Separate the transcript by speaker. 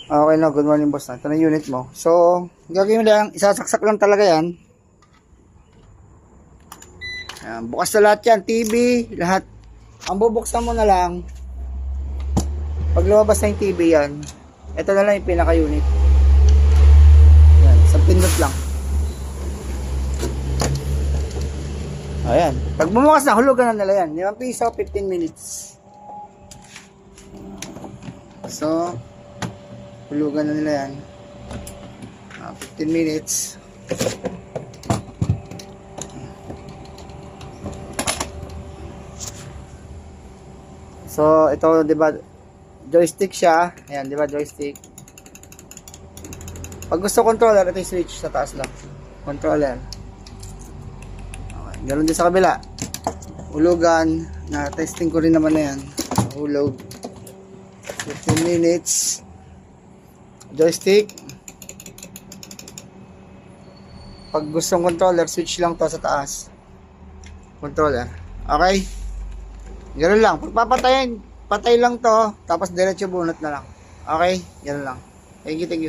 Speaker 1: Okay na, good morning boss. Ito na yung unit mo. So, gagawin mo lang, isasaksak lang talaga yan. Ayan, bukas na lahat yan, TV, lahat. Ang bubuksan mo na lang, pag lumabas na yung TV yan, ito na lang yung pinaka-unit. Ayan, isang pindot lang. Ayan, pag bumukas na, hulugan na nila yan. 5 piso, 15 minutes. So, hulugan na nila yan. 15 minutes. So, ito, 'di ba? Joystick siya. Ayan, 'di ba, joystick. Pag gusto controller, ito yung switch sa taas lang. Controller. Okay, ganoon din sa kabila. Hulugan, na testing ko rin naman na yan. Hulog. 15 minutes. Joystick. Pag gustong controller, switch lang to sa taas. Controller. Okay? Ganoon lang. Pag papatayin, patay lang to. Tapos diretso bunot na lang. Okay? Ganoon lang. Thank you, thank you.